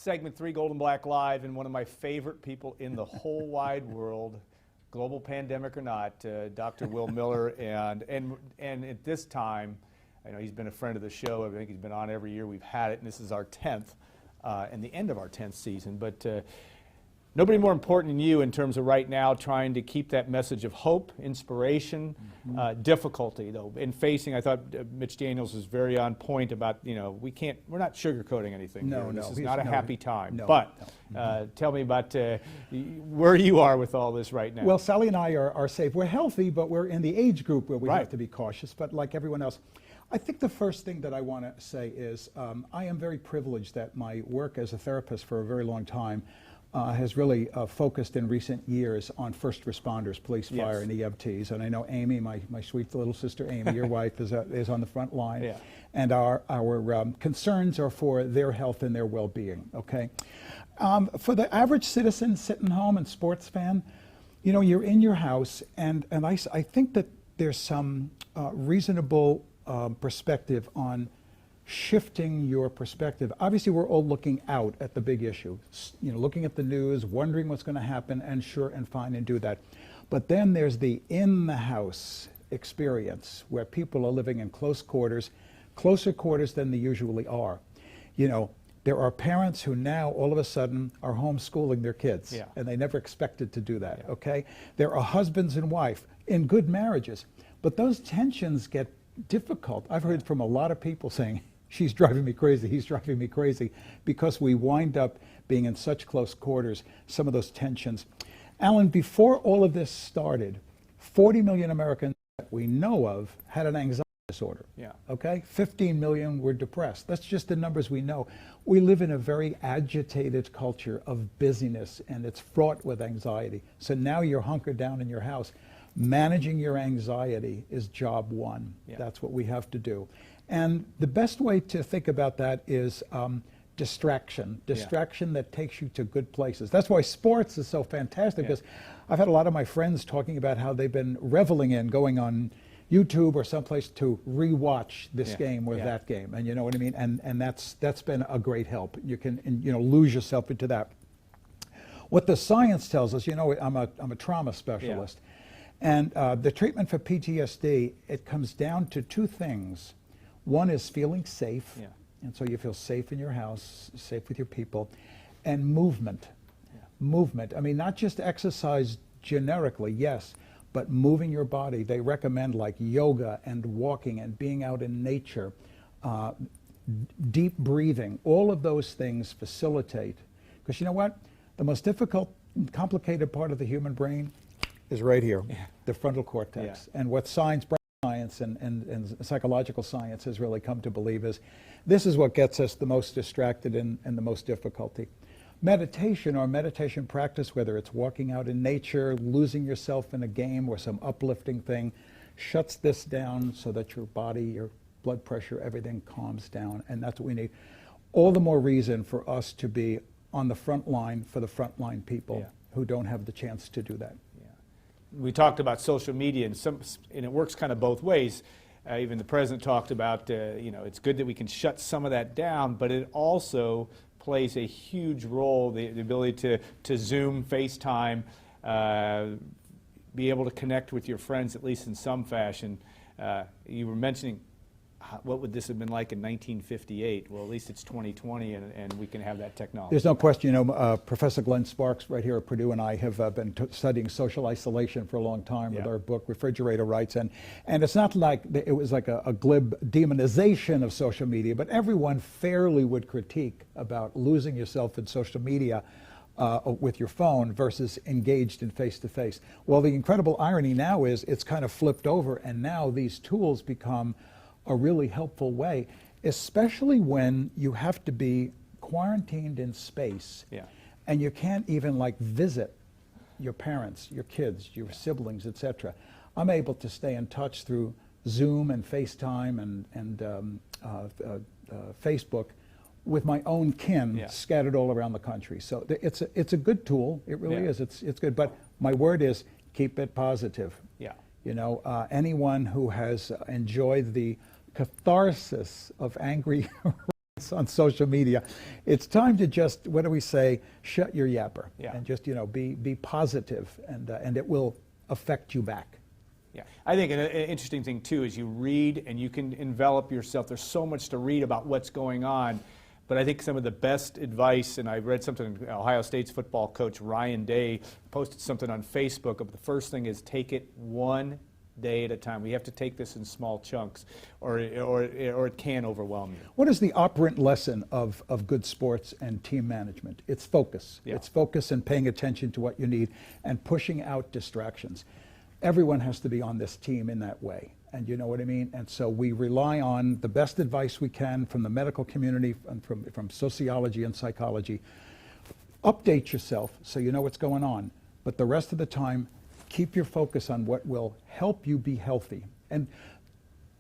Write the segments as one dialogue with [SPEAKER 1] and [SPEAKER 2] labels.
[SPEAKER 1] Segment 3, Gold and Black Live, and one of my favorite people in the whole wide world, global pandemic or not, Dr. Will Miller, and at this time, I know he's been a friend of the show. I think he's been on every year we've had it, and this is our 10th, and the end of our 10th season. But nobody more important than you in terms of right now trying to keep that message of hope, inspiration, difficulty though. In facing, I thought Mitch Daniels was very on point about, you know, we're not sugarcoating anything here. This is not a happy time. Tell me about where you are with all this right now.
[SPEAKER 2] Well, Sally and I are safe. We're healthy, but we're in the age group where we have to be cautious. But like everyone else, I think the first thing that I want to say is I am very privileged that my work as a therapist for a very long time has really focused in recent years on first responders, police, fire, and EMTs. And I know Amy, my sweet little sister Amy, your wife, is on the front line. Yeah. And our concerns are for their health and their well-being, okay? For the average citizen sitting home and sports fan, you know, you're in your house, and I think that there's some reasonable perspective on shifting your perspective. Obviously, we're all looking out at the big issue, you know, looking at the news, wondering what's going to happen, and sure and fine and do that. But then there's the in-the-house experience where people are living in close quarters, closer quarters than they usually are. You know, there are parents who now all of a sudden are homeschooling their kids, and they never expected to do that, okay? There are husbands and wife in good marriages, but those tensions get difficult. I've heard from a lot of people saying, she's driving me crazy, he's driving me crazy, because we wind up being in such close quarters, some of those tensions. Alan, before all of this started, 40 million Americans that we know of had an anxiety disorder. Okay? 15 million were depressed. That's just the numbers we know. We live in a very agitated culture of busyness, and it's fraught with anxiety. So now you're hunkered down in your house. Managing your anxiety is job one. That's what we have to do. And the best way to think about that is distraction that takes you to good places. That's why sports is so fantastic, because I've had a lot of my friends talking about how they've been reveling in going on YouTube or someplace to rewatch this game or that game, and you know what I mean. And that's been a great help. You can lose yourself into that. What the science tells us, you know, I'm a trauma specialist, and the treatment for PTSD, it comes down to two things. One is feeling safe, and so you feel safe in your house, safe with your people, and movement. Movement. I mean, not just exercise generically, yes, but moving your body. They recommend like yoga and walking and being out in nature, deep breathing. All of those things facilitate. Because you know what? The most difficult, complicated part of the human brain is right here, the frontal cortex. And what science and psychological science has really come to believe is this is what gets us the most distracted and the most difficulty. Meditation or meditation practice, whether it's walking out in nature, losing yourself in a game or some uplifting thing, shuts this down so that your body, your blood pressure, everything calms down, and that's what we need. All the more reason for us to be on the front line for the frontline people who don't have the chance to do that.
[SPEAKER 1] We talked about social media, and it works kind of both ways. Even the president talked about, you know, it's good that we can shut some of that down, but it also plays a huge role, the ability to Zoom, FaceTime, be able to connect with your friends, at least in some fashion. You were mentioning, what would this have been like in 1958? Well, at least it's 2020, and we can have that technology.
[SPEAKER 2] There's no question. You know, Professor Glenn Sparks right here at Purdue and I have been studying social isolation for a long time with our book, Refrigerator Rights. And it's not like it was like a glib demonization of social media, but everyone fairly would critique about losing yourself in social media with your phone versus engaged in face-to-face. Well, the incredible irony now is it's kind of flipped over, and now these tools become a really helpful way, especially when you have to be quarantined in space and you can't even like visit your parents, your kids, your siblings, etc. I'm able to stay in touch through Zoom and FaceTime and Facebook with my own kin scattered all around the country. So it's a good tool. It really is. It's good. But my word is keep it positive. You know, anyone who has enjoyed the catharsis of angry on social media. It's time to just, what do we say, shut your yapper,
[SPEAKER 1] Yeah.
[SPEAKER 2] and just, be positive, and it will affect you back.
[SPEAKER 1] Yeah, I think an interesting thing too is you read and you can envelop yourself. There's so much to read about what's going on, but I think some of the best advice, and I read something, Ohio State's football coach Ryan Day posted something on Facebook, but the first thing is take it one day at a time. We have to take this in small chunks, or it can overwhelm you.
[SPEAKER 2] What is the operant lesson of good sports and team management? It's focus.
[SPEAKER 1] Yeah.
[SPEAKER 2] It's focus and paying attention to what you need and pushing out distractions. Everyone has to be on this team in that way, and you know what I mean? And so we rely on the best advice we can from the medical community and from sociology and psychology. Update yourself so you know what's going on, but the rest of the time, keep your focus on what will help you be healthy. And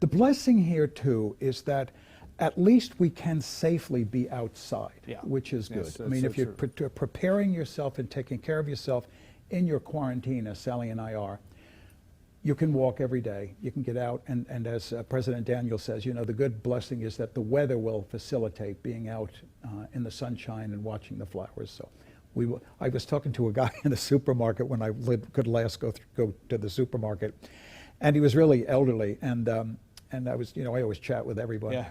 [SPEAKER 2] the blessing here too is that at least we can safely be outside,
[SPEAKER 1] Yeah.
[SPEAKER 2] which is good.
[SPEAKER 1] Yes,
[SPEAKER 2] I mean,
[SPEAKER 1] so
[SPEAKER 2] if you're
[SPEAKER 1] true.
[SPEAKER 2] preparing yourself and taking care of yourself in your quarantine, as Sally and I are, you can walk every day, you can get out, and as President Daniel says, the good blessing is that the weather will facilitate being out in the sunshine and watching the flowers. So I was talking to a guy in the supermarket when I could last go to the supermarket, and he was really elderly, and I was, I always chat with everybody,
[SPEAKER 1] Yeah.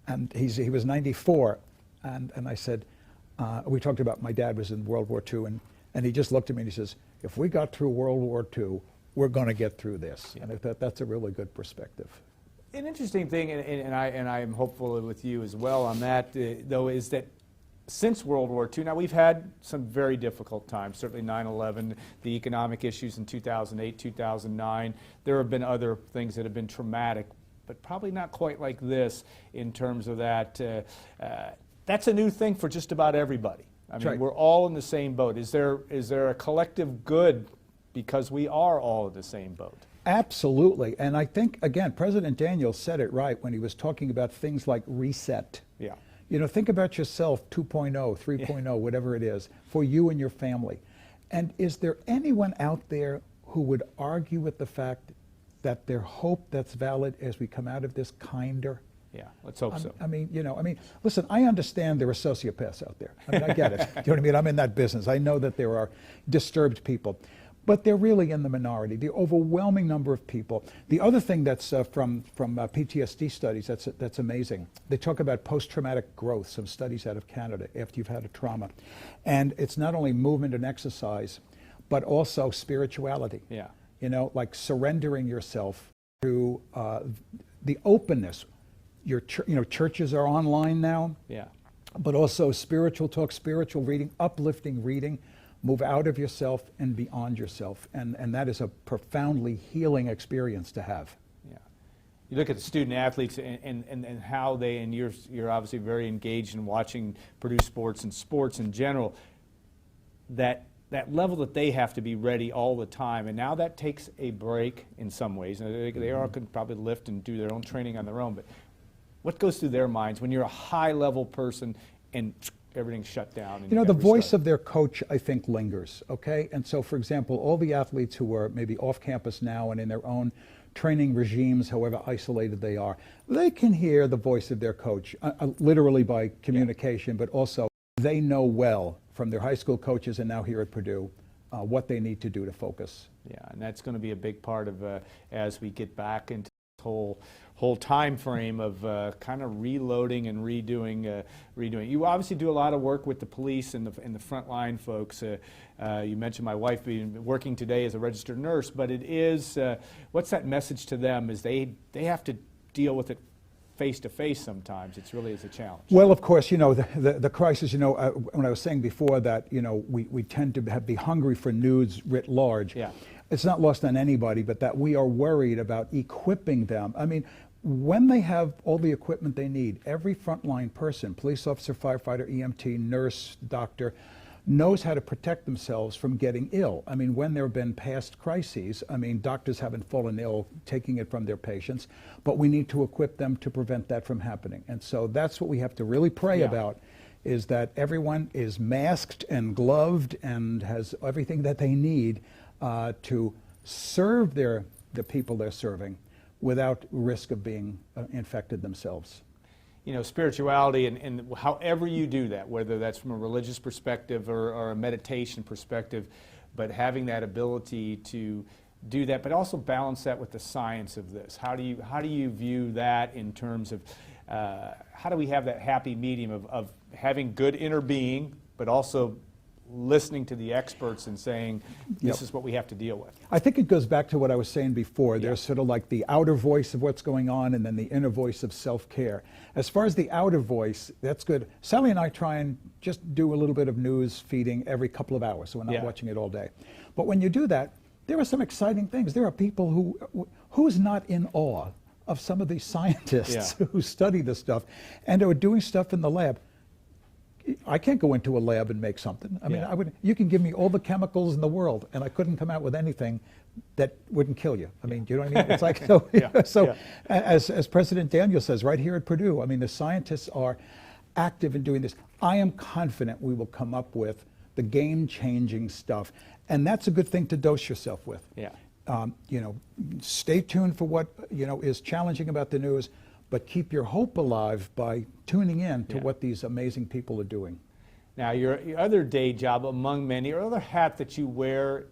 [SPEAKER 2] and he was 94, and I said, we talked about my dad was in World War II, and he just looked at me and he says, if we got through World War II, we're going to get through this.
[SPEAKER 1] Yeah.
[SPEAKER 2] And I thought that's a really good perspective.
[SPEAKER 1] An interesting thing, and I am hopeful with you as well on that, though, is that since World War II, now we've had some very difficult times, certainly 9/11, the economic issues in 2008, 2009. There have been other things that have been traumatic, but probably not quite like this in terms of that. That's a new thing for just about everybody. I mean,
[SPEAKER 2] right.
[SPEAKER 1] We're all in the same boat. Is there a collective good because we are all in the same boat?
[SPEAKER 2] Absolutely. And I think, again, President Daniel said it right when he was talking about things like reset.
[SPEAKER 1] Yeah.
[SPEAKER 2] Think about yourself 2.0, 3.0, whatever it is, for you and your family. And is there anyone out there who would argue with the fact that their hope that's valid as we come out of this kinder?
[SPEAKER 1] Yeah, let's hope so.
[SPEAKER 2] I mean, listen, I understand there are sociopaths out there. I mean, I get it. Do you know what I mean? I'm in that business. I know that there are disturbed people. But they're really in the minority, the overwhelming number of people. The other thing that's from PTSD studies that's amazing, they talk about post-traumatic growth, some studies out of Canada after you've had a trauma. And it's not only movement and exercise, but also spirituality.
[SPEAKER 1] Yeah.
[SPEAKER 2] Like surrendering yourself to the openness. Churches are online now.
[SPEAKER 1] Yeah.
[SPEAKER 2] But also spiritual talk, spiritual reading, uplifting reading. Move out of yourself and beyond yourself. And that is a profoundly healing experience to have.
[SPEAKER 1] Yeah. You look at the student athletes and how they, and you're obviously very engaged in watching Purdue sports and sports in general, that level that they have to be ready all the time. And now that takes a break in some ways. They all can probably lift and do their own training on their own. But what goes through their minds when you're a high-level person and everything's shut down? And
[SPEAKER 2] the voice of their coach, I think, lingers, okay? And so, for example, all the athletes who are maybe off campus now and in their own training regimes, however isolated they are, they can hear the voice of their coach, literally by communication, but also they know well from their high school coaches and now here at Purdue what they need to do to focus.
[SPEAKER 1] Yeah, and that's going to be a big part of as we get back into this whole time frame of kind of reloading and redoing. You obviously do a lot of work with the police and the frontline folks. You mentioned my wife being working today as a registered nurse, but it is what's that message to them? Is they have to deal with it face to face sometimes. It really is a challenge.
[SPEAKER 2] Well, of course, the crisis. When I was saying before that, we tend to be hungry for news writ large.
[SPEAKER 1] Yeah.
[SPEAKER 2] It's not lost on anybody, but that we are worried about equipping them. I mean, when they have all the equipment they need, every frontline person, police officer, firefighter, EMT, nurse, doctor, knows how to protect themselves from getting ill. I mean, when there have been past crises, doctors haven't fallen ill taking it from their patients, but we need to equip them to prevent that from happening. And so that's what we have to really pray about, is that everyone is masked and gloved and has everything that they need to serve the people they're serving without risk of being infected themselves.
[SPEAKER 1] spirituality and however you do that, whether that's from a religious perspective or a meditation perspective, but having that ability to do that, but also balance that with the science of this. How do you view that in terms of how do we have that happy medium of having good inner being, but also listening to the experts and saying, this is what we have to deal with?
[SPEAKER 2] I think it goes back to what I was saying before. There's sort of like the outer voice of what's going on and then the inner voice of self-care. As far as the outer voice, that's good. Sally and I try and just do a little bit of news feeding every couple of hours, so we're not watching it all day. But when you do that, there are some exciting things. There are people who's not in awe of some of these scientists who study this stuff and are doing stuff in the lab. I can't go into a lab and make something. I mean, you can give me all the chemicals in the world, and I couldn't come out with anything that wouldn't kill you. I mean, do you know what I mean? It's like, as President Daniel says right here at Purdue, I mean, the scientists are active in doing this. I am confident we will come up with the game-changing stuff, and that's a good thing to dose yourself with. Stay tuned for what, is challenging about the news, but keep your hope alive by tuning in to what these amazing people are doing.
[SPEAKER 1] Now, your other day job, among many, or other hat that you wear,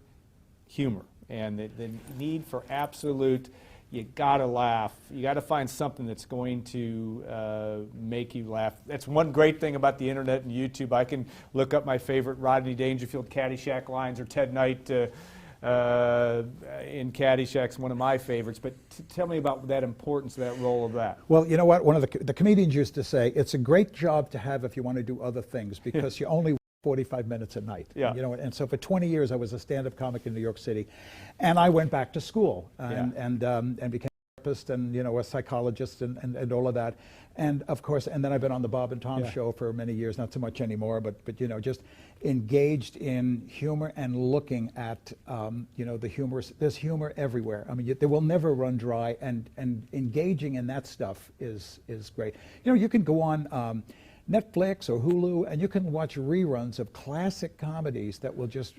[SPEAKER 1] humor, and the need for absolute, you gotta laugh. You gotta find something that's going to make you laugh. That's one great thing about the internet and YouTube. I can look up my favorite Rodney Dangerfield Caddyshack lines or Ted Knight in Caddyshack's one of my favorites, but tell me about that importance, that role of that.
[SPEAKER 2] Well, you know what? One of the comedians used to say, it's a great job to have if you want to do other things, because you only 45 minutes a night. And so for 20 years I was a stand-up comic in New York City, and I went back to school and became a therapist and a psychologist and all of that. And of course, and then I've been on the Bob and Tom show for many years, not so much anymore, but just engaged in humor and looking at the humorous. There's humor everywhere. I mean, they will never run dry, and engaging in that stuff is great. You can go on Netflix or Hulu, and you can watch reruns of classic comedies that will just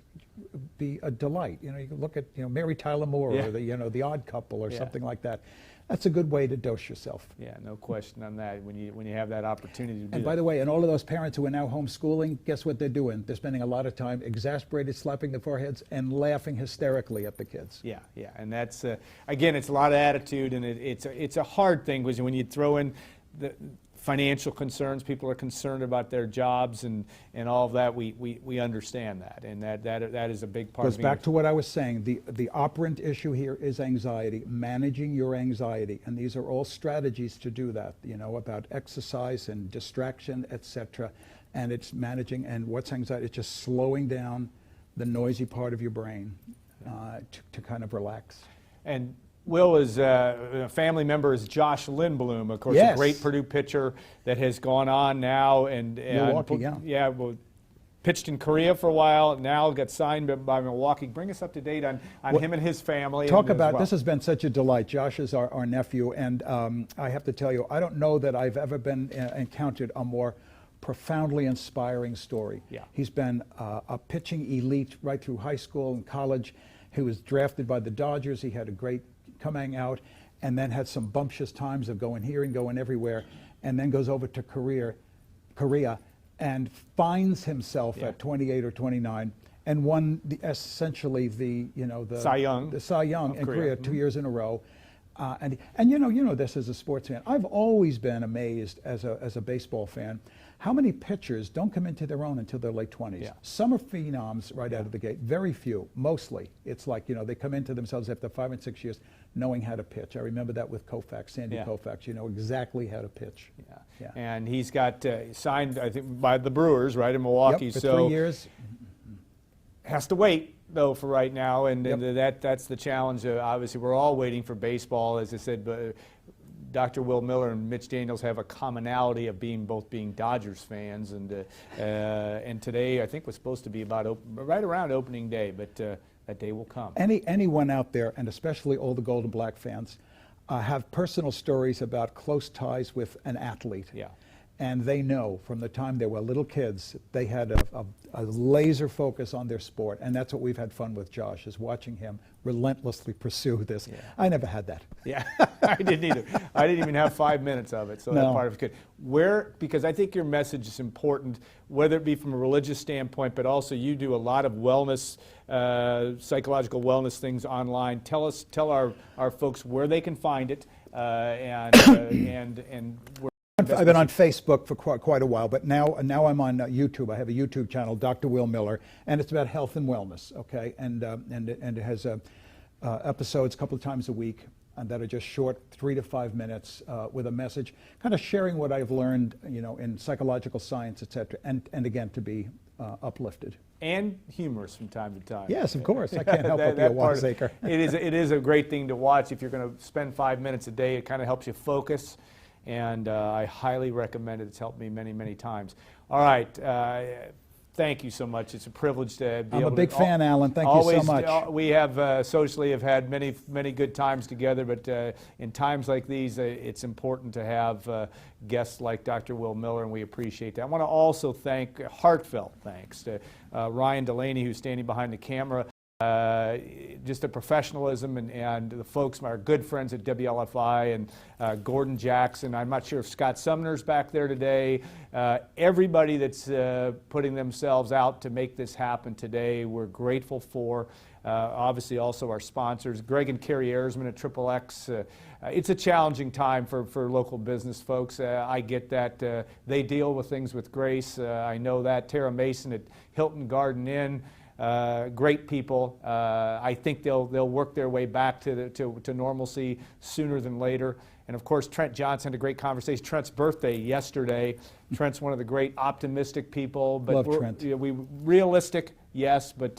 [SPEAKER 2] be a delight. You can look at Mary Tyler Moore or the Odd Couple or something like that. That's a good way to dose yourself.
[SPEAKER 1] Yeah, no question on that. When you have that opportunity to do
[SPEAKER 2] And by the way, and all of those parents who are now homeschooling, guess what they're doing? They're spending a lot of time exasperated, slapping their foreheads, and laughing hysterically at the kids.
[SPEAKER 1] Yeah, and that's again, it's a lot of attitude, and it's a hard thing, because when you throw in the financial concerns, people are concerned about their jobs and all of that. We understand that, and that is a big part.
[SPEAKER 2] Goes back to what I was saying. The operant issue here is anxiety, managing your anxiety, and these are all strategies to do that. About exercise and distraction, etc. And it's managing. And what's anxiety? It's just slowing down the noisy part of your brain to kind of relax.
[SPEAKER 1] And Will is a family member is Josh Lindbloom, of course, a great Purdue pitcher that has gone on now and
[SPEAKER 2] Milwaukee,
[SPEAKER 1] pitched in Korea for a while. Now got signed by Milwaukee. Bring us up to date on him and his family.
[SPEAKER 2] Talk about this has been such a delight. Josh is our nephew, and I have to tell you, I don't know that I've ever been encountered a more profoundly inspiring story. He's been a pitching elite right through high school and college. He was drafted by the Dodgers. He had a great coming out, and then had some bumptious times of going here and going everywhere, and then goes over to Korea and finds himself at 28 or 29 and won essentially the Cy Young in Korea 2 years in a row. And this as a sports fan, I've always been amazed as a baseball fan how many pitchers don't come into their own until their late 20s. Some are phenoms right out of the gate. Very few. Mostly, it's like they come into themselves after 5 and 6 years knowing how to pitch. I remember that with Koufax, Sandy Koufax. exactly how to pitch.
[SPEAKER 1] And he's got signed, I think, by the Brewers, right, in Milwaukee.
[SPEAKER 2] For 3 years.
[SPEAKER 1] Has to wait, though, for right now, and that's the challenge. Obviously, we're all waiting for baseball, as I said, but Dr. Will Miller and Mitch Daniels have a commonality of both being Dodgers fans, and today I think was supposed to be right around opening day, but that day will come.
[SPEAKER 2] Anyone out there, and especially all the Gold and Black fans, have personal stories about close ties with an athlete. And they know from the time they were little kids, they had a laser focus on their sport. And that's what we've had fun with Josh, is watching him relentlessly pursue this.
[SPEAKER 1] Yeah.
[SPEAKER 2] I never had that.
[SPEAKER 1] Yeah, I didn't either. I didn't even have 5 minutes of it, so that
[SPEAKER 2] No.
[SPEAKER 1] part of it good. Because I think your message is important, whether it be from a religious standpoint, but also you do a lot of wellness, psychological wellness things online. Tell our folks where they can find it, and where.
[SPEAKER 2] I've been on Facebook for quite a while, but now I'm on YouTube. I have a YouTube channel, Dr. Will Miller, and it's about health and wellness. Okay, and it has episodes a couple of times a week, and that are just short, 3 to 5 minutes, with a message, kind of sharing what I've learned, in psychological science, etc. And again, to be uplifted.
[SPEAKER 1] And humorous from time to time.
[SPEAKER 2] Yes, of course. I can't help but be a wiseacre.
[SPEAKER 1] It is a great thing to watch. If you're going to spend 5 minutes a day, it kind of helps you focus. And I highly recommend it. It's helped me many, many times. All right. Thank you so much. It's a privilege to be
[SPEAKER 2] I'm
[SPEAKER 1] able
[SPEAKER 2] a big
[SPEAKER 1] to
[SPEAKER 2] fan, Alan. Thank you so much.
[SPEAKER 1] We have socially have had many, many good times together, but in times like these, it's important to have guests like Dr. Will Miller, and we appreciate that. I want to also thank, heartfelt thanks to Ryan Delaney, who's standing behind the camera. Just a professionalism, and the folks, our good friends at WLFI, and Gordon Jackson. I'm not sure if Scott Sumner's back there today. Everybody that's putting themselves out to make this happen today, we're grateful for. Obviously also our sponsors, Greg and Carrie Ayersman at XXX. It's a challenging time for local business folks. I get that. They deal with things with grace. I know that. Tara Mason at Hilton Garden Inn. Great people. I think they'll work their way back to normalcy sooner than later. And of course, Trent Johnson had a great conversation. Trent's birthday yesterday. Trent's one of the great optimistic people. But
[SPEAKER 2] Love Trent.
[SPEAKER 1] We realistic, yes, but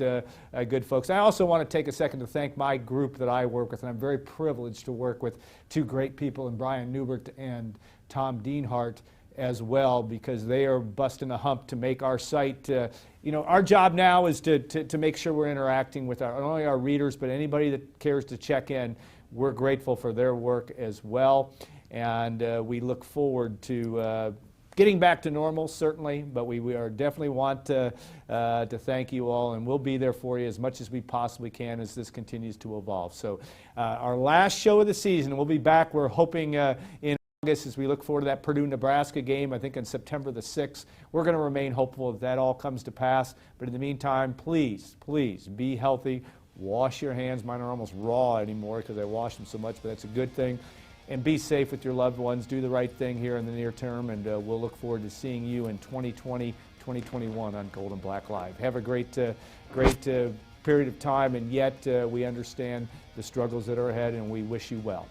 [SPEAKER 1] good folks. I also want to take a second to thank my group that I work with, and I'm very privileged to work with two great people, in Brian Newbert and Tom Dienhart as well, because they are busting a hump to make our site. Our job now is to make sure we're interacting with not only our readers, but anybody that cares to check in. We're grateful for their work as well, and we look forward to getting back to normal, certainly, but we are definitely want to thank you all, and we'll be there for you as much as we possibly can as this continues to evolve. So our last show of the season, we'll be back, we're hoping in August, as we look forward to that Purdue-Nebraska game, I think on September the 6th. We're going to remain hopeful that all comes to pass. But in the meantime, please, please be healthy. Wash your hands. Mine are almost raw anymore because I wash them so much, but that's a good thing. And be safe with your loved ones. Do the right thing here in the near term, and we'll look forward to seeing you in 2020, 2021 on Gold and Black Live. Have a great period of time, and yet we understand the struggles that are ahead, and we wish you well.